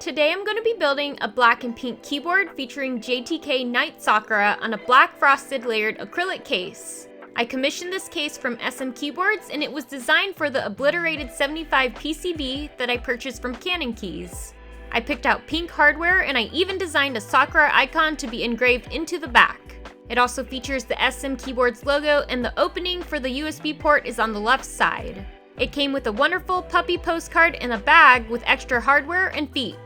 Today I'm going to be building a black and pink keyboard featuring JTK Night Sakura on a black frosted layered acrylic case. I commissioned this case from SM Keyboards and it was designed for the Obliterated75 PCB that I purchased from CannonKeys. I picked out pink hardware and I even designed a Sakura icon to be engraved into the back. It also features the SM Keyboards logo and the opening for the USB port is on the left side. It came with a wonderful puppy postcard and a bag with extra hardware and feet.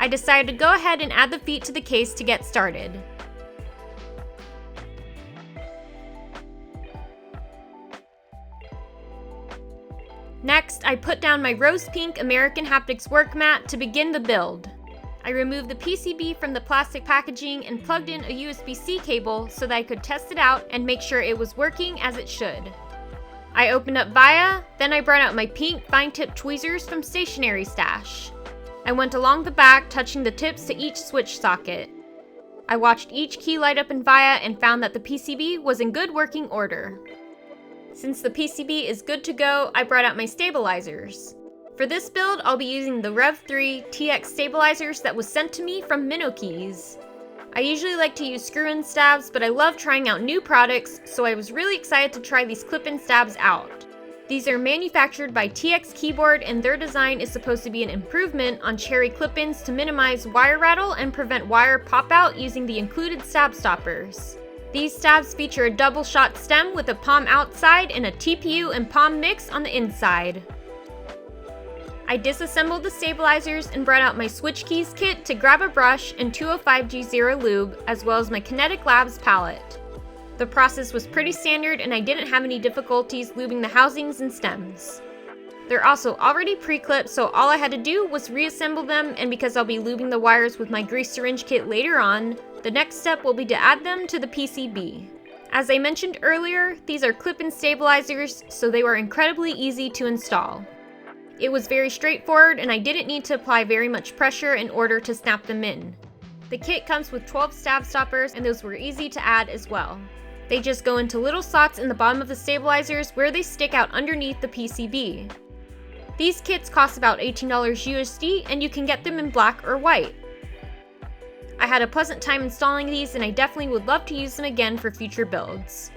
I decided to go ahead and add the feet to the case to get started. Next, I put down my rose pink American Haptics work mat to begin the build. I removed the PCB from the plastic packaging and plugged in a USB-C cable so that I could test it out and make sure it was working as it should. I opened up VIA, then I brought out my pink fine-tip tweezers from Stationery stash. I went along the back, touching the tips to each switch socket. I watched each key light up in VIA and found that the PCB was in good working order. Since the PCB is good to go, I brought out my stabilizers. For this build, I'll be using the Rev 3 TX stabilizers that was sent to me from Mino keys. I usually like to use screw-in stabs, but I love trying out new products, so I was really excited to try these clip-in stabs out. These are manufactured by TX Keyboard and their design is supposed to be an improvement on cherry clip-ins to minimize wire rattle and prevent wire pop-out using the included stab stoppers. These stabs feature a double-shot stem with a palm outside and a TPU and palm mix on the inside. I disassembled the stabilizers and brought out my switch keys kit to grab a brush and 205G0 lube, as well as my Kinetic Labs palette. The process was pretty standard and I didn't have any difficulties lubing the housings and stems. They're also already pre-clipped, so all I had to do was reassemble them, and because I'll be lubing the wires with my grease syringe kit later on, the next step will be to add them to the PCB. As I mentioned earlier, these are clip-in stabilizers, so they were incredibly easy to install. It was very straightforward and I didn't need to apply very much pressure in order to snap them in. The kit comes with 12 stab stoppers and those were easy to add as well. They just go into little slots in the bottom of the stabilizers where they stick out underneath the PCB. These kits cost about $18 USD and you can get them in black or white. I had a pleasant time installing these and I definitely would love to use them again for future builds.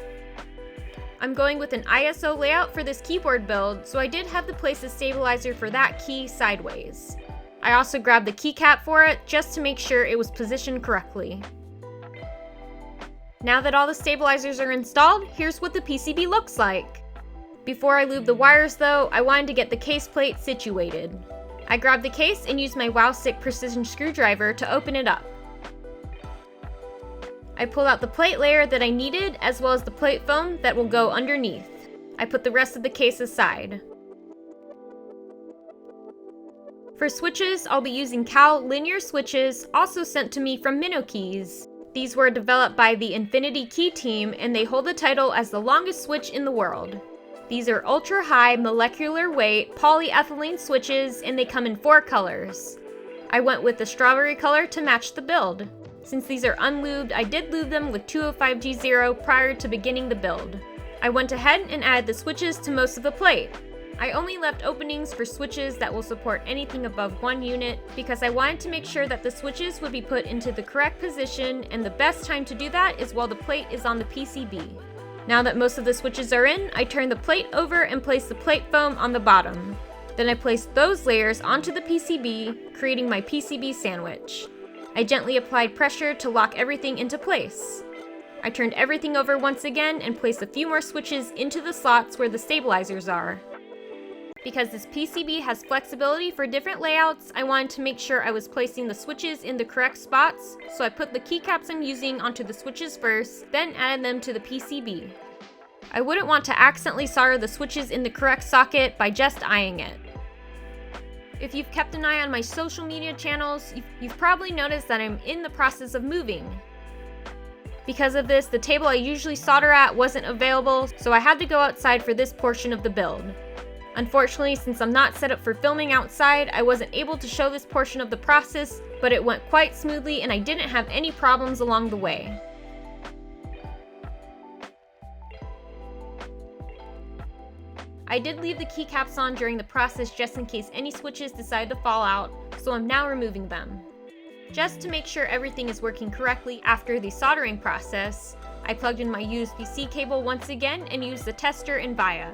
I'm going with an ISO layout for this keyboard build, so I did have to place a stabilizer for that key sideways. I also grabbed the keycap for it just to make sure it was positioned correctly. Now that all the stabilizers are installed, here's what the PCB looks like. Before I lube the wires though, I wanted to get the case plate situated. I grabbed the case and used my Wowstick precision screwdriver to open it up. I pulled out the plate layer that I needed, as well as the plate foam that will go underneath. I put the rest of the case aside. For switches, I'll be using Cal linear switches, also sent to me from Mino keys. These were developed by the Infinity Key team, and they hold the title as the longest switch in the world. These are ultra-high molecular weight polyethylene switches, and they come in 4 colors. I went with the strawberry color to match the build. Since these are unlubed, I did lube them with 205G0 prior to beginning the build. I went ahead and added the switches to most of the plate. I only left openings for switches that will support anything above 1 unit because I wanted to make sure that the switches would be put into the correct position, and the best time to do that is while the plate is on the PCB. Now that most of the switches are in, I turn the plate over and place the plate foam on the bottom. Then I placed those layers onto the PCB, creating my PCB sandwich. I gently applied pressure to lock everything into place. I turned everything over once again and placed a few more switches into the slots where the stabilizers are. Because this PCB has flexibility for different layouts, I wanted to make sure I was placing the switches in the correct spots, so I put the keycaps I'm using onto the switches first, then added them to the PCB. I wouldn't want to accidentally solder the switches in the correct socket by just eyeing it. If you've kept an eye on my social media channels, you've probably noticed that I'm in the process of moving. Because of this, the table I usually solder at wasn't available, so I had to go outside for this portion of the build. Unfortunately, since I'm not set up for filming outside, I wasn't able to show this portion of the process, but it went quite smoothly and I didn't have any problems along the way. I did leave the keycaps on during the process just in case any switches decided to fall out, so I'm now removing them. Just to make sure everything is working correctly after the soldering process, I plugged in my USB-C cable once again and used the tester and via.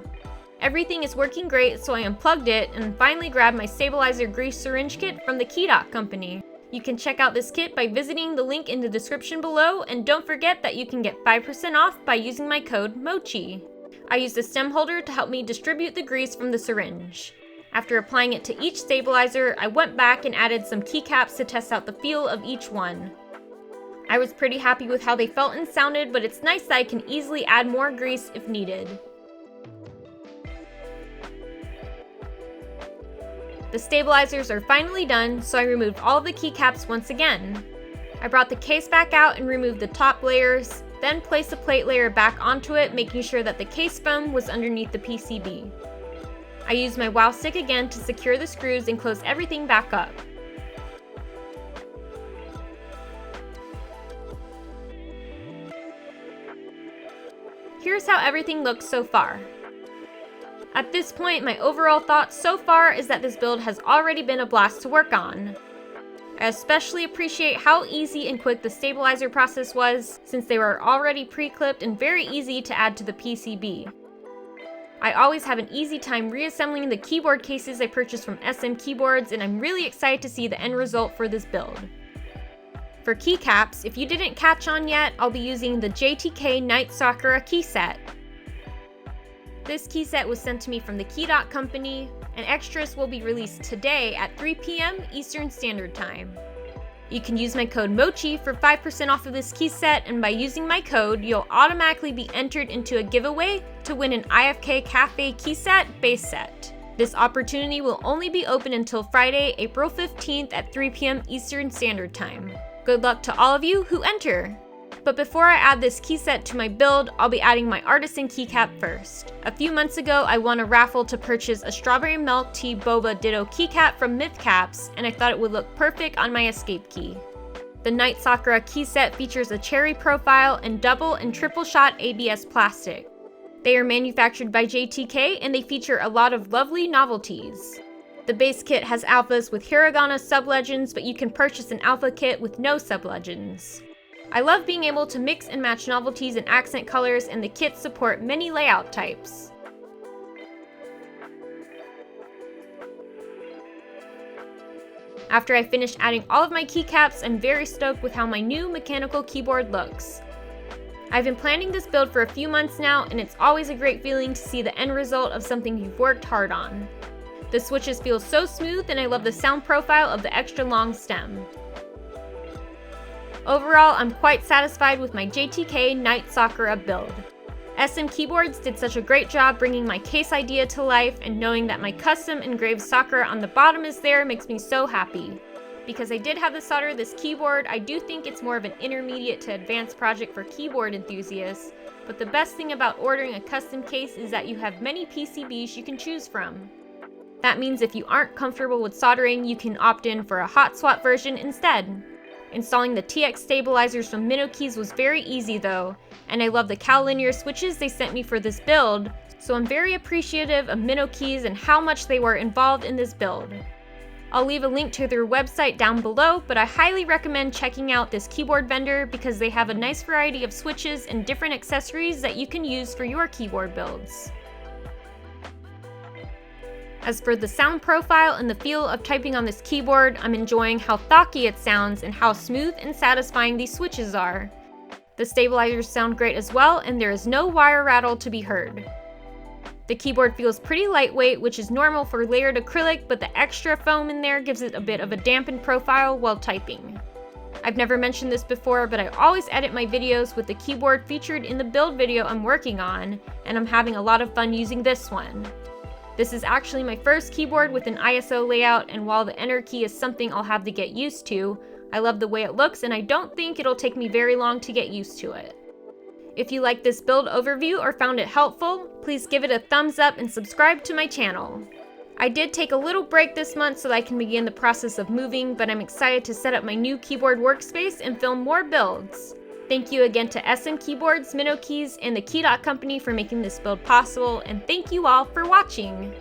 Everything is working great, so I unplugged it and finally grabbed my stabilizer grease syringe kit from the Keyset company. You can check out this kit by visiting the link in the description below, and don't forget that you can get 5% off by using my code MOCHI. I used a stem holder to help me distribute the grease from the syringe. After applying it to each stabilizer, I went back and added some keycaps to test out the feel of each one. I was pretty happy with how they felt and sounded, but it's nice that I can easily add more grease if needed. The stabilizers are finally done, so I removed all of the keycaps once again. I brought the case back out and removed the top layers, then placed the plate layer back onto it, making sure that the case foam was underneath the PCB. I used my Wowstick again to secure the screws and close everything back up. Here's how everything looks so far. At this point, my overall thoughts so far is that this build has already been a blast to work on. I especially appreciate how easy and quick the stabilizer process was, since they were already pre-clipped and very easy to add to the PCB. I always have an easy time reassembling the keyboard cases I purchased from SM Keyboards, and I'm really excited to see the end result for this build. For keycaps, if you didn't catch on yet, I'll be using the JTK Night Sakura Keyset. This keyset was sent to me from the Keyset company, and extras will be released today at 3 p.m. Eastern Standard Time. You can use my code MOCHI for 5% off of this keyset, and by using my code, you'll automatically be entered into a giveaway to win an IFK Cafe Keyset base set. This opportunity will only be open until Friday, April 15th at 3 p.m. Eastern Standard Time. Good luck to all of you who enter! But before I add this keyset to my build, I'll be adding my Artisan keycap first. A few months ago, I won a raffle to purchase a strawberry milk tea Boba Ditto keycap from Mythcaps, and I thought it would look perfect on my escape key. The Night Sakura keyset features a cherry profile and double and triple shot ABS plastic. They are manufactured by JTK, and they feature a lot of lovely novelties. The base kit has alphas with hiragana sublegends, but you can purchase an alpha kit with no sublegends. I love being able to mix and match novelties and accent colors, and the kits support many layout types. After I finished adding all of my keycaps, I'm very stoked with how my new mechanical keyboard looks. I've been planning this build for a few months now, and it's always a great feeling to see the end result of something you've worked hard on. The switches feel so smooth, and I love the sound profile of the extra long stem. Overall, I'm quite satisfied with my JTK Night Sakura build. SM Keyboards did such a great job bringing my case idea to life, and knowing that my custom engraved Sakura on the bottom is there makes me so happy. Because I did have to solder this keyboard, I do think it's more of an intermediate to advanced project for keyboard enthusiasts, but the best thing about ordering a custom case is that you have many PCBs you can choose from. That means if you aren't comfortable with soldering, you can opt in for a hot swap version instead. Installing the TX stabilizers from Mino keys was very easy though, and I love the Cal linear switches they sent me for this build, so I'm very appreciative of Mino keys and how much they were involved in this build. I'll leave a link to their website down below, but I highly recommend checking out this keyboard vendor because they have a nice variety of switches and different accessories that you can use for your keyboard builds. As for the sound profile and the feel of typing on this keyboard, I'm enjoying how thocky it sounds and how smooth and satisfying these switches are. The stabilizers sound great as well, and there is no wire rattle to be heard. The keyboard feels pretty lightweight, which is normal for layered acrylic, but the extra foam in there gives it a bit of a dampened profile while typing. I've never mentioned this before, but I always edit my videos with the keyboard featured in the build video I'm working on, and I'm having a lot of fun using this one. This is actually my first keyboard with an ISO layout, and while the enter key is something I'll have to get used to, I love the way it looks and I don't think it'll take me very long to get used to it. If you liked this build overview or found it helpful, please give it a thumbs up and subscribe to my channel. I did take a little break this month so that I can begin the process of moving, but I'm excited to set up my new keyboard workspace and film more builds. Thank you again to SM Keyboards, Mino Keys, and the Keyset company for making this build possible, and thank you all for watching!